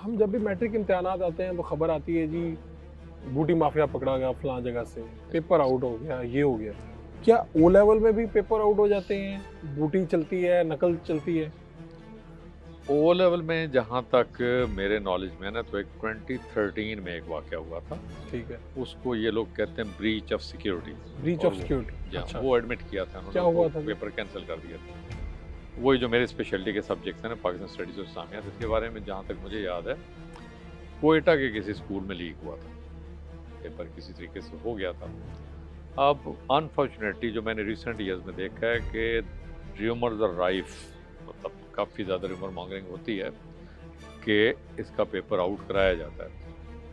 हम जब भी मैट्रिक इम्तिहानात आते हैं तो खबर आती है जी, बूटी माफिया पकड़ा गया फलां जगह से, पेपर आउट हो गया, ये हो गया। क्या ओ लेवल में भी पेपर आउट हो जाते हैं? बूटी चलती है, नकल चलती है? ओ लेवल में जहाँ तक मेरे नॉलेज में है ना, तो एक 2013 में एक वाक़या हुआ था। ठीक है। उसको ये लोग कहते हैं ब्रीच ऑफ सिक्योरिटी। ब्रीच और ऑफ सिक्योरिटी। हाँ, अच्छा, वो एडमिट किया था क्या उन्होंने, हुआ वो था जी? पेपर कैंसिल कर दिया था। वही जो मेरे स्पेशलिटी के सब्जेक्ट्स हैं ना, पाकिस्तान स्टडीज़ और इस्लामियात, इसके बारे में जहाँ तक मुझे याद है, क्वेटा के किसी स्कूल में लीक हुआ था। पेपर किसी तरीके से हो गया था। अब अनफॉर्चुनेटली जो मैंने रिसेंट ईयर्स में देखा है कि र्यूमर्स आर राइफ, मतलब काफ़ी ज़्यादा र्यूमर मॉन्गरिंग होती है कि इसका पेपर आउट कराया जाता है,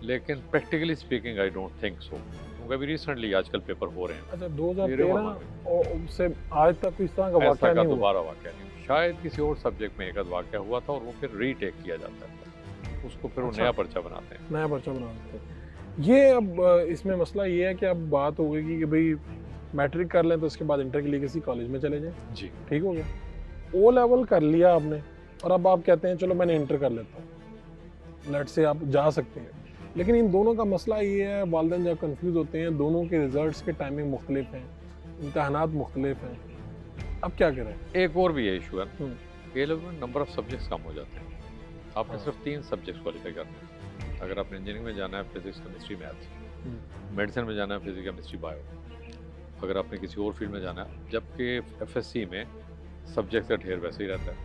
लेकिन practically speaking I don't think so, क्योंकि अभी रिसेंटली आजकल पेपर हो रहे हैं। अच्छा, ये rumor 2013 मॉन्गरिंग, से आज तक इस तरह का ऐसा वाकया का नहीं हुआ। दोबारा वाक़या नहीं, शायद किसी और सब्जेक्ट में एक आध वाक़या हुआ था और वो फिर रीटेक किया जाता है, उसको फिर वो अच्छा। नया पर्चा बनाते हैं। नया पर्चा बना देते हैं। ये अब इसमें मसला ये है कि अब बात हो गई कि भाई मैट्रिक कर लें तो उसके बाद इंटर के लिए किसी कॉलेज में चले जाएं। जी, ठीक हो गया। ओ लेवल कर लिया आपने और अब आप कहते हैं चलो मैंने इंटर कर लेता हूँ, लेट से आप जा सकते हैं, लेकिन इन दोनों का मसला ये है, वालिदैन जब कंफ्यूज होते हैं, दोनों के रिजल्ट्स के टाइमिंग मुख्तलिफ हैं, इम्तहानात मुख्तलिफ हैं, अब क्या करें? एक और भी ये इशू है, हम्म। ये लोग में नंबर ऑफ सब्जेक्ट्स कम हो जाते हैं। आपने हाँ। सिर्फ 3 सब्जेक्ट्स क्वालिफाई करने हैं। अगर आपने इंजीनियरिंग में जाना है फिजिक्स केमिस्ट्री मैथ्स, हम्म। मेडिसिन में जाना है फिजिक्स केमिस्ट्री बायो, अगर आपने किसी और फील्ड में जाना है, जबकि एफएससी में सब्जेक्ट्स का ढेर वैसे ही रहता है,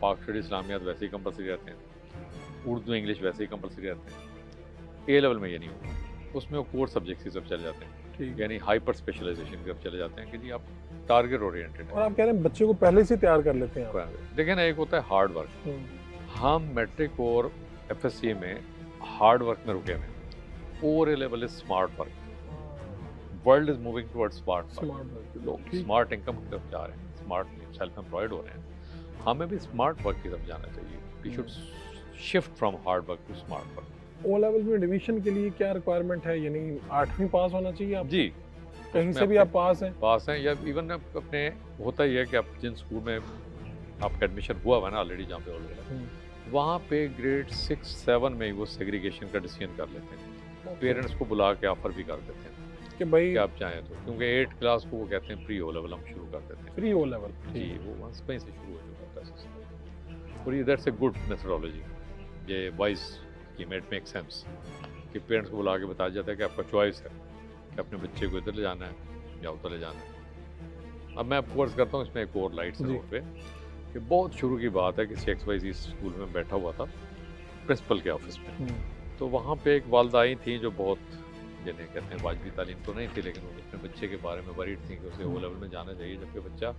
पाक स्टडी इस्लामियात वैसे ही कंपलसरी रहते हैं, उर्दू इंग्लिश वैसे ही कंपलसरी रहते हैं। ए लेवल में ये नहीं होता, उसमें वो कोर सब्जेक्ट्स ही सब चले जाते हैं, ठीक है। यानी हाइपर स्पेशलाइजेशन की तरफ चले जाते हैं कि जी आप टारगेट ओरिएंटेड और आप कह रहे हैं बच्चे को पहले से तैयार कर लेते हैं आप? हैं। देखिए ना, एक होता है हार्ड वर्क, हम्म। हम मैट्रिक और एफएससी में हार्ड वर्क में रुके हुए हैं। और a level is smart work, world is moving towards smart work, smart work. लोग ठीक। स्मार्ट इनकम की तरफ जा रहे हैं, स्मार्ट सेल्फ एम्प्लॉयड हो रहे हैं। हमें भी स्मार्ट वर्क की तरफ जाना चाहिए। We should shift from hard work to smart work. O level में एडमिशन के लिए क्या रिक्वायरमेंट है? यानी 8वीं पास होना चाहिए आप? जी, कहीं उसमें से भी आपके आप पास हैं? पास हैं, या इवन अपने होता ही है कि आप जिन स्कूल में आपका एडमिशन हुआ हुआ है ना ऑलरेडी, जहाँ पे ऑलरेडी, वहाँ पे ग्रेड 6-7 में ही वो सेग्रीगेशन का डिसीजन कर लेते हैं। पेरेंट्स को बुला के ऑफर भी कर देते हैं कि भाई कि आप चाहें तो, क्योंकि 8 क्लास को वो कहते हैं प्री ओ लेवल हम शुरू कर देते हैं। Free O level. जी, वो वहाँ कहीं से शुरू हो चुका था सिस्टम, और ये दैट्स ए गुड मेथोडोलॉजी, ये वाइज कि इट मेक सेंस कि पेरेंट्स को बुला के बताया जाता है कि आपका चॉइस है कि अपने बच्चे को इधर ले जाना है या उधर ले जाना है। अब मैं कोर्स करता हूँ इसमें एक और लाइट से जी। नोट पे कि बहुत शुरू की बात है कि XYZ स्कूल में बैठा हुआ था प्रिंसिपल के ऑफिस में, तो वहाँ पे एक वालदा आई थी जो बहुत, जिन्हें कहते हैं वाजबी तालीम तो नहीं थी, लेकिन वो अपने बच्चे के बारे में वरीड थी कि उसे ओ लेवल में जाना चाहिए, जबकि बच्चा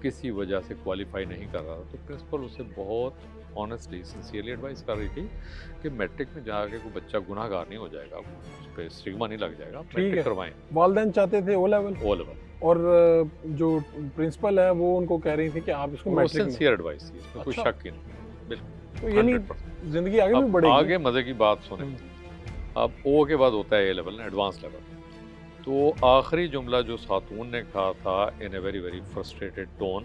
किसी वजह से क्वालिफाई नहीं कर रहा था। तो प्रिंसिपल उसे बहुत ऑनेस्टली सिंसियरली एडवाइस कर रही थी कि मैट्रिक में जाके कोई बच्चा गुनाहगार नहीं हो जाएगा, उस पर स्टिग्मा नहीं लग जाएगा, ठीक है। मैट्रिक करवाएं वालिदैन चाहते थे ओ लेवल, ओ लेवल। और जो प्रिंसिपल है वो उनको कह रही थी कि आप इसको वो मैट्रिक में। सिंसियर एडवाइस थी, इसमें कोई अच्छा। शक ही नहीं, बिल्कुल। तो यानी 100%। जिंदगी आगे भी अब बढ़ेगी। आगे मजे की बात सुने, अब ओ के बाद होता है ए लेवल, एडवांस लेवल। तो आखिरी जुमला जो खातून ने कहा था in a very very frustrated tone,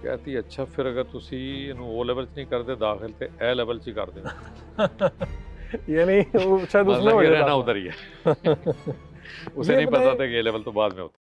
कहती अच्छा फिर अगर तुसी इन्हू ओ लेवल च नहीं करते दाखिल ते ए लेवल च ही कर दे। यानी वो शायद उसमें मतलब ये वजह रहना था। उधर ही है। उसे ये नहीं पता बताएं- था कि ए लेवल तो बाद में होता है।